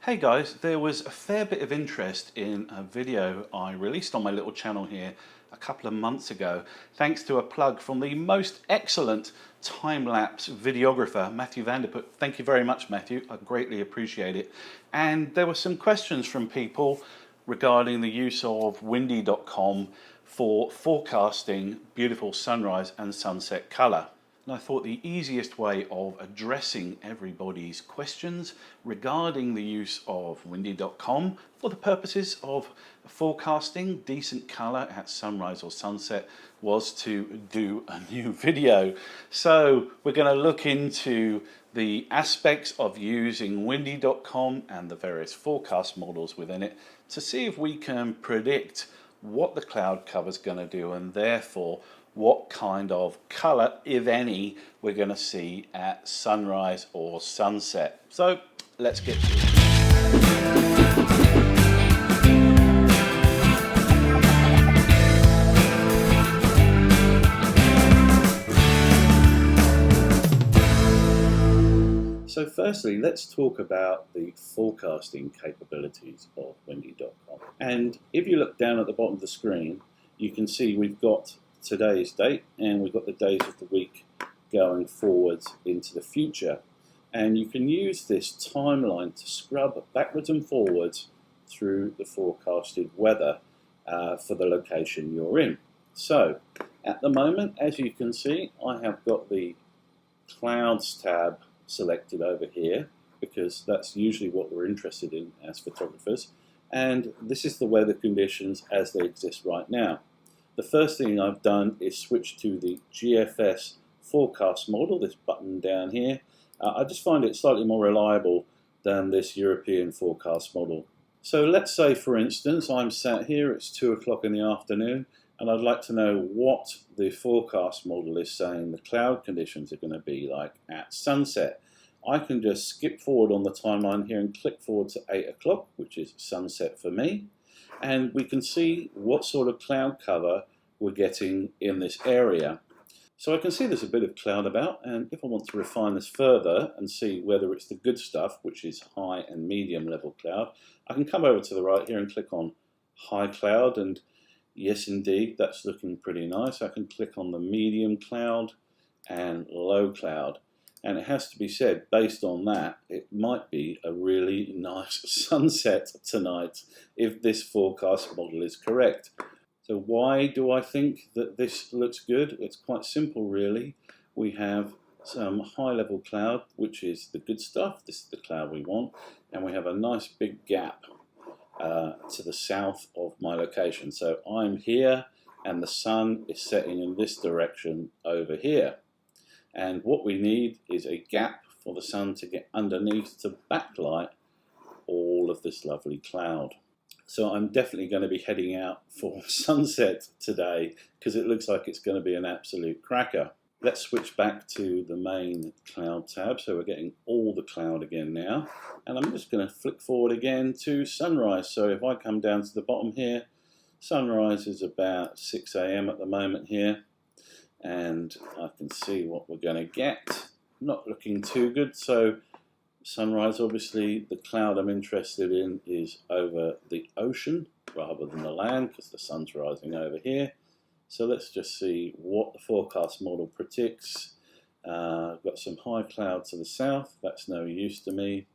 Hey guys, there was a fair bit of interest in a video I released on my little channel here a couple of months ago, thanks to a plug from the most excellent time-lapse videographer, Matthew Vanderput. Thank you very much, Matthew. I greatly appreciate it. And there were some questions from people regarding the use of windy.com for forecasting beautiful sunrise and sunset color. And I thought the easiest way of addressing everybody's questions regarding the use of windy.com for the purposes of forecasting decent color at sunrise or sunset was to do a new video. So we're going to look into the aspects of using windy.com and the various forecast models within it to see if we can predict what the cloud cover is going to do and therefore what kind of color, if any, we're going to see at sunrise or sunset. So let's get to it. So firstly, let's talk about the forecasting capabilities of windy.com. And if you look down at the bottom of the screen, you can see we've got today's date and we've got the days of the week going forwards into the future. And you can use this timeline to scrub backwards and forwards through the forecasted weather for the location you're in. So at the moment, as you can see, I have got the clouds tab selected over here because that's usually what we're interested in as photographers. And this is the weather conditions as they exist right now. The first thing I've done is switch to the GFS forecast model, this button down here. I just find it slightly more reliable than this European forecast model. So let's say, for instance, I'm sat here, it's 2 o'clock in the afternoon, and I'd like to know what the forecast model is saying the cloud conditions are going to be like at sunset. I can just skip forward on the timeline here and click forward to 8 o'clock, which is sunset for me. And we can see what sort of cloud cover we're getting in this area. So I can see there's a bit of cloud about, and if I want to refine this further and see whether it's the good stuff, which is high and medium level cloud, I can come over to the right here and click on high cloud, and yes indeed, that's looking pretty nice. I can click on the medium cloud and low cloud. And it has to be said, based on that, it might be a really nice sunset tonight if this forecast model is correct. So why do I think that this looks good? It's quite simple really. We have some high level cloud, which is the good stuff. This is the cloud we want. And we have a nice big gap to the south of my location. So I'm here and the sun is setting in this direction over here. And what we need is a gap for the sun to get underneath to backlight all of this lovely cloud. So I'm definitely going to be heading out for sunset today because it looks like it's going to be an absolute cracker. Let's switch back to the main cloud tab. So we're getting all the cloud again now. And I'm just going to flick forward again to sunrise. So if I come down to the bottom here, sunrise is about 6 AM at the moment here. And I can see what we're going to get. Not looking too good. So sunrise, obviously, the cloud I'm interested in is over the ocean rather than the land because the sun's rising over here. So let's just see what the forecast model predicts. I've got some high cloud to the south. That's no use to me.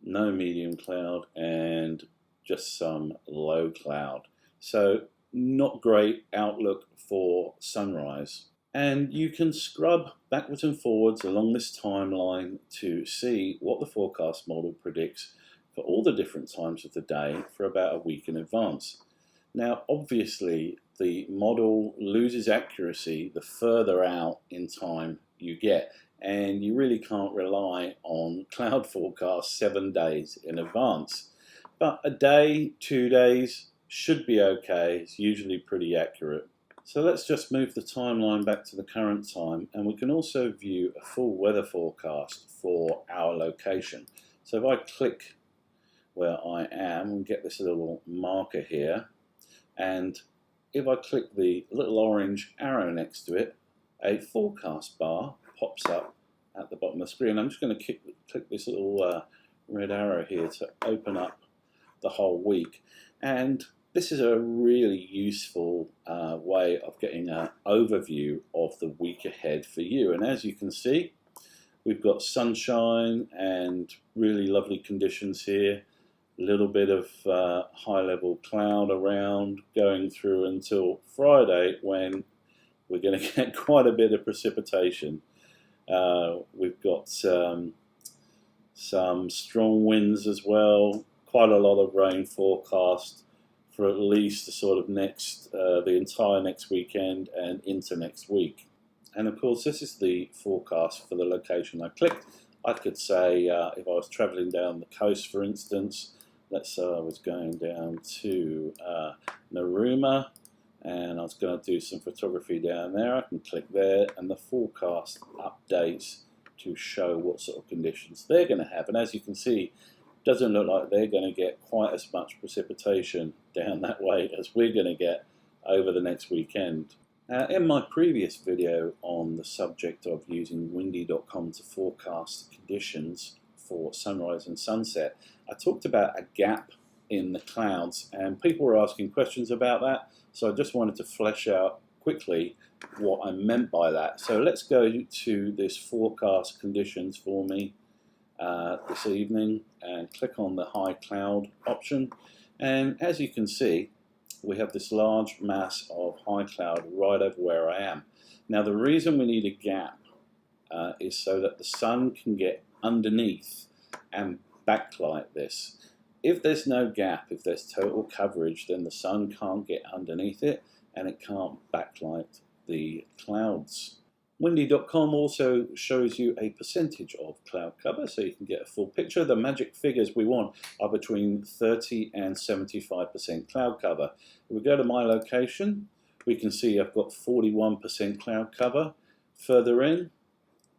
No medium cloud and just some low cloud. So not great outlook for sunrise. And you can scrub backwards and forwards along this timeline to see what the forecast model predicts for all the different times of the day for about a week in advance. Now obviously the model loses accuracy the further out in time you get, and you really can't rely on cloud forecasts 7 days in advance. But a day, 2 days, should be okay. It's usually pretty accurate. So let's just move the timeline back to the current time, and we can also view a full weather forecast for our location. So if I click where I am and get this little marker here, and if I click the little orange arrow next to it, a forecast bar pops up at the bottom of the screen. I'm just going to click this little red arrow here to open up the whole week. And this is a really useful way of getting an overview of the week ahead for you. And as you can see, we've got sunshine and really lovely conditions here. A little bit of high-level cloud around going through until Friday, when we're going to get quite a bit of precipitation. We've got some strong winds as well, quite a lot of rain forecast for at least the sort of the entire next weekend and into next week. And of course, this is the forecast for the location I clicked. I could say if I was traveling down the coast, for instance, let's say I was going down to Narooma and I was going to do some photography down there. I can click there and the forecast updates to show what sort of conditions they're going to have. And as you can see, it doesn't look like they're going to get quite as much precipitation down that way as we're going to get over the next weekend. In my previous video on the subject of using windy.com to forecast conditions for sunrise and sunset, I talked about a gap in the clouds, and people were asking questions about that, so I just wanted to flesh out quickly what I meant by that. So let's go to this forecast conditions for me this evening and click on the high cloud option, and as you can see, we have this large mass of high cloud right over where I am. Now the reason we need a gap is so that the sun can get underneath and backlight this. If there's no gap, if there's total coverage, then the sun can't get underneath it and it can't backlight the clouds. Windy.com also shows you a percentage of cloud cover, so you can get a full picture. The magic figures we want are between 30 and 75% cloud cover. If we go to my location, we can see I've got 41% cloud cover. Further in,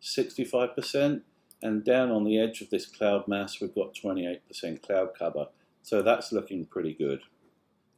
65%, and down on the edge of this cloud mass, we've got 28% cloud cover. So that's looking pretty good.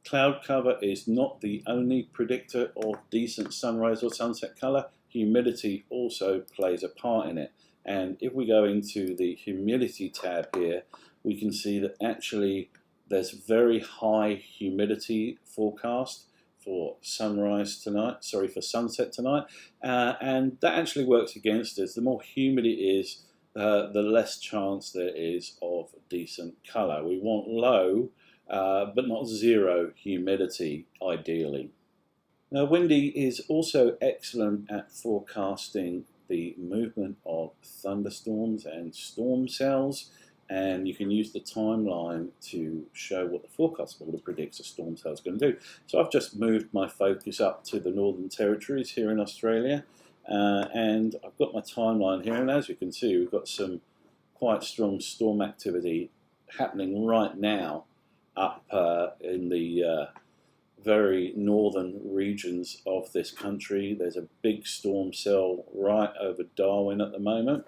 Cloud cover is not the only predictor of decent sunrise or sunset color. Humidity also plays a part in it. And if we go into the humidity tab here, we can see that actually there's very high humidity forecast for sunrise tonight, for sunset tonight. And that actually works against us. The more humid it is, the less chance there is of decent color. We want low, but not zero humidity, ideally. Now, Windy is also excellent at forecasting the movement of thunderstorms and storm cells, and you can use the timeline to show what the forecast model predicts a storm cell is going to do. So I've just moved my focus up to the Northern Territories here in Australia, and I've got my timeline here, and as you can see, we've got some quite strong storm activity happening right now up in the very northern regions of this country. There's a big storm cell right over Darwin at the moment,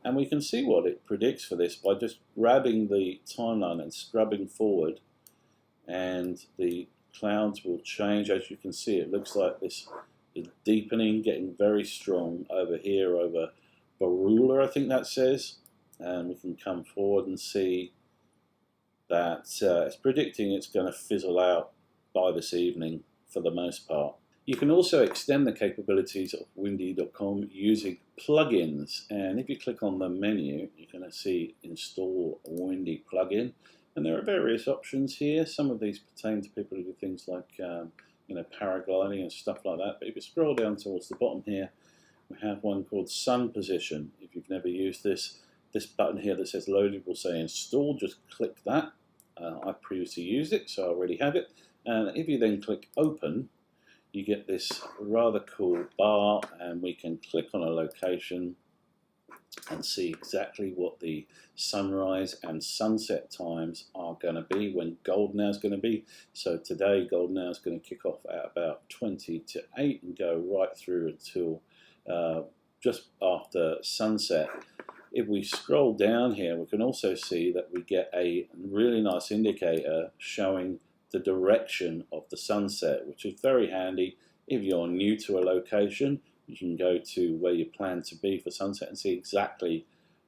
and we can see what it predicts for this by just grabbing the timeline and scrubbing forward, and the clouds will change. As you can see, it looks like this is deepening, getting very strong over here over Baroola, I think that says, and we can come forward and see that it's predicting it's going to fizzle out by this evening for the most part. You can also extend the capabilities of windy.com using plugins, and if you click on the menu, you're going to see install a Windy plugin, and there are various options here. Some of these pertain to people who do things like paragliding and stuff like that, but if you scroll down towards the bottom here, we have one called Sun Position. If you've never used this button here that says loaded will say install, just click that. I previously used it, so I already have it. And if you then click open, you get this rather cool bar, and we can click on a location and see exactly what the sunrise and sunset times are going to be, when golden hour is going to be. So today golden hour is going to kick off at about 20 to 8 and go right through until just after sunset. If we scroll down here, we can also see that we get a really nice indicator showing the direction of the sunset, which is very handy. If you're new to a location, you can go to where you plan to be for sunset and see exactly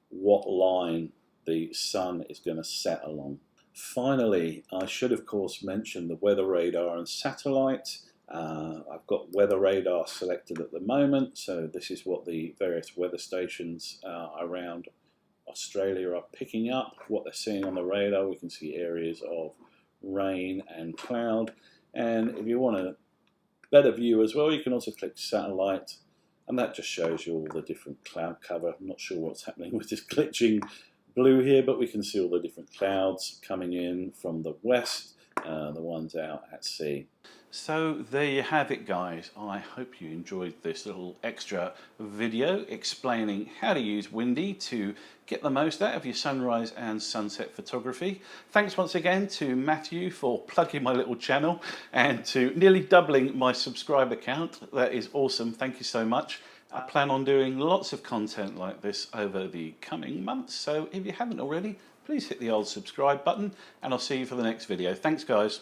what line the sun is going to set along. Finally, I should of course mention the weather radar and satellite. I've got weather radar selected at the moment, so this is what the various weather stations around Australia are picking up, what they're seeing on the radar. We can see areas of rain and cloud, and if you want a better view as well, you can also click satellite, and that just shows you all the different cloud cover. I'm not sure what's happening with this glitching blue here, but we can see all the different clouds coming in from the west, the ones out at sea. So there you have it, guys. I hope you enjoyed this little extra video explaining how to use Windy to get the most out of your sunrise and sunset photography. Thanks once again to Matthew for plugging my little channel and to nearly doubling my subscriber count. That is awesome. Thank you so much. I plan on doing lots of content like this over the coming months, so if you haven't already, please hit the old subscribe button and I'll see you for the next video. Thanks, guys.